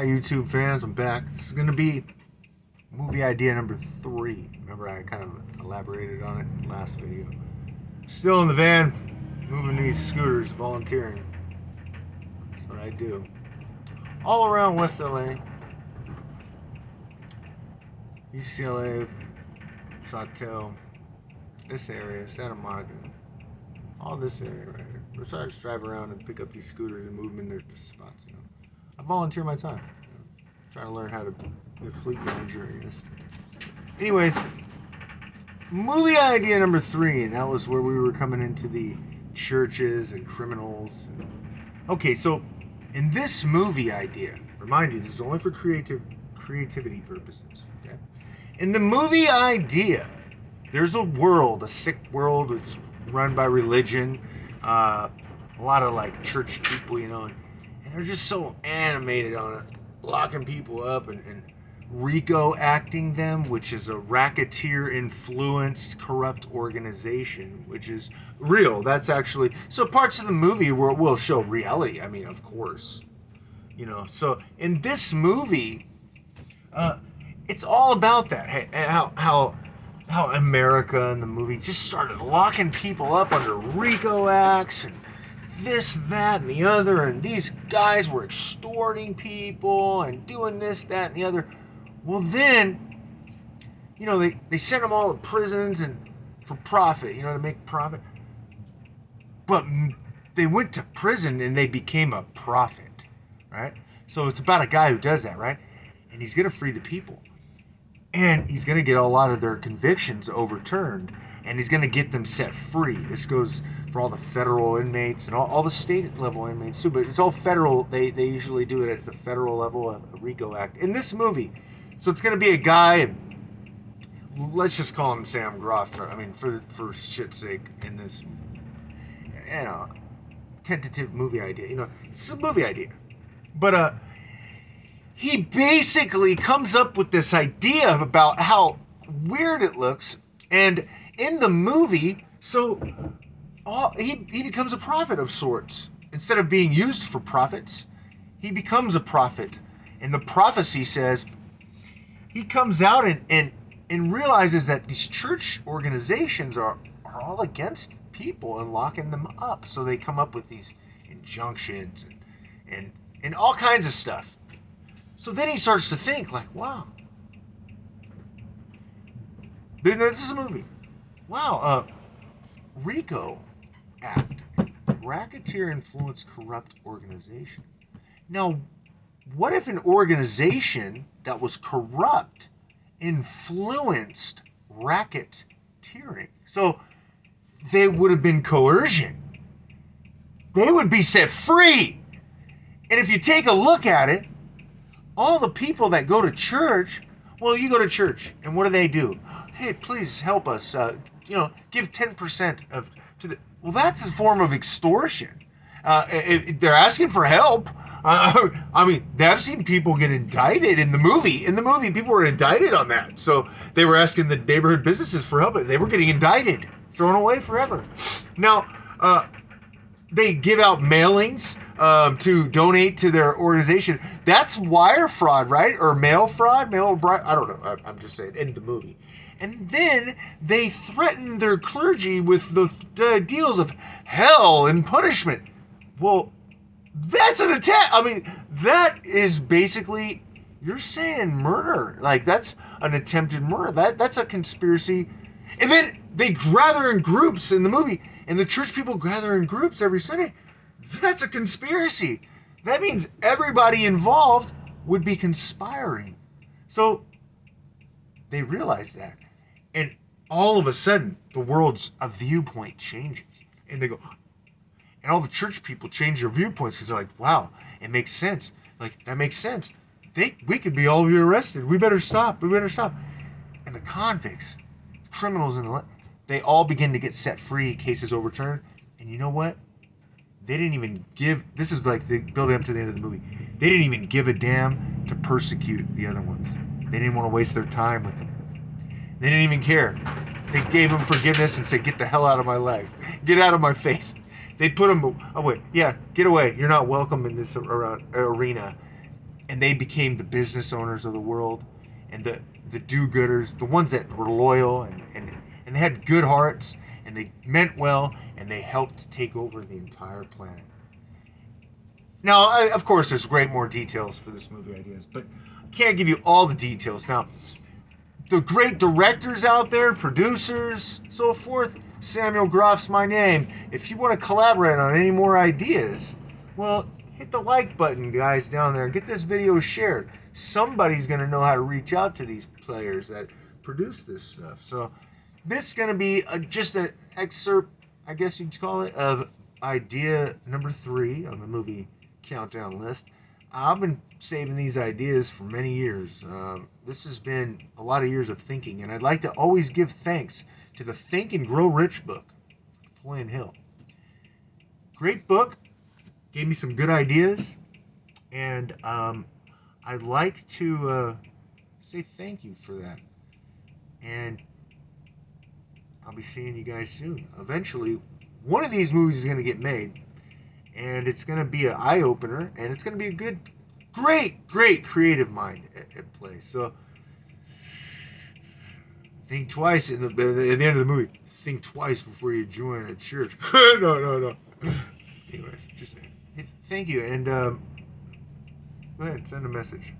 Hi YouTube fans, I'm back. This is going to be movie idea number 3. Remember I kind of elaborated on it in the last video. Still in the van, moving these scooters, volunteering. That's what I do. All around West LA, UCLA, Sawtelle, this area, Santa Monica, all this area right here. So I just drive around and pick up these scooters and move them in their spots, I volunteer my time. Trying to learn how to be a fleet manager, I guess. Anyways, movie idea number 3, and that was where we were coming into the churches and criminals. Okay, so in this movie idea, remind you, this is only for creativity purposes. Okay? In the movie idea, there's a world, a sick world. It's run by religion, a lot of like church people, and they're just so animated on it, locking people up and RICO acting them, which is a racketeer-influenced corrupt organization, which is real. That's actually, so parts of the movie where it will show reality. I mean, of course, So in this movie, it's all about that. Hey, how America in the movie just started locking people up under RICO acts and this, that, and the other, and these guys were extorting people and doing this, that, and the other. Well, then, they sent them all to prisons and for profit, to make profit. But they went to prison and they became a prophet, right? So it's about a guy who does that, right? And he's going to free the people. And he's going to get a lot of their convictions overturned. And he's going to get them set free. This goes for all the federal inmates and all the state level inmates too. But it's all federal. They usually do it at the federal level, a RICO Act. In this movie, so it's going to be a guy, and let's just call him Sam Groff. I mean, for shit's sake, in this, tentative movie idea. It's a movie idea. But he basically comes up with this idea about how weird it looks, and in the movie, so he becomes a prophet of sorts. Instead of being used for profits, he becomes a prophet. And the prophecy says he comes out and realizes that these church organizations are all against people and locking them up. So they come up with these injunctions and all kinds of stuff. So then he starts to think like, wow, this is a movie. Wow, RICO Act, Racketeer Influenced Corrupt Organization. Now, what if an organization that was corrupt influenced racketeering? So they would have been coercion. They would be set free. And if you take a look at it, all the people that go to church, well, you go to church, and what do? Hey, please help us, give 10% to the, well, that's a form of extortion. If they're asking for help. I mean, I've seen people get indicted in the movie. In the movie, people were indicted on that. So they were asking the neighborhood businesses for help. They were getting indicted, thrown away forever. Now, they give out mailings to donate to their organization. That's wire fraud, right? Or mail fraud? I don't know. I'm just saying, in the movie. And then they threaten their clergy with the deals of hell and punishment. Well, that's an attack. I mean, that is basically, you're saying murder. Like, that's an attempted murder. That's a conspiracy. And then they gather in groups in the movie, and the church people gather in groups every Sunday. That's a conspiracy. That means everybody involved would be conspiring. So they realize that. And all of a sudden, the world's viewpoint changes. And they go, and all the church people change their viewpoints because they're like, wow, it makes sense. Like, that makes sense. We could be all of you arrested. We better stop. And the convicts, criminals, they all begin to get set free, cases overturned. And you know what? They didn't even give, this is like the building up to the end of the movie. They didn't even give a damn to persecute the other ones. They didn't want to waste their time with them. They didn't even care. They gave them forgiveness and said, get the hell out of my life. Get out of my face. They put them away. Yeah, get away. You're not welcome in this arena. and they became the business owners of the world, and the do-gooders, the ones that were loyal and they had good hearts, and they meant well, and they helped take over the entire planet. Now, of course, there's great more details for this movie ideas, but I can't give you all the details. Now, the great directors out there, producers, so forth, Samuel Groff's my name. If you want to collaborate on any more ideas, well, hit the like button, guys, down there. Get this video shared. Somebody's going to know how to reach out to these players that produce this stuff. So this is going to be just an excerpt, I guess you'd call it, of idea number 3 on the movie countdown list. I've been saving these ideas for many years. This has been a lot of years of thinking, and I'd like to always give thanks to the Think and Grow Rich book, Napoleon Hill. Great book, gave me some good ideas, and I'd like to say thank you for that. And I'll be seeing you guys soon. Eventually, one of these movies is going to get made, and it's going to be an eye-opener, and it's going to be a good, great creative mind at play. So think twice at the end of the movie. Think twice before you join a church. No. Anyway, just thank you, and go ahead, send a message.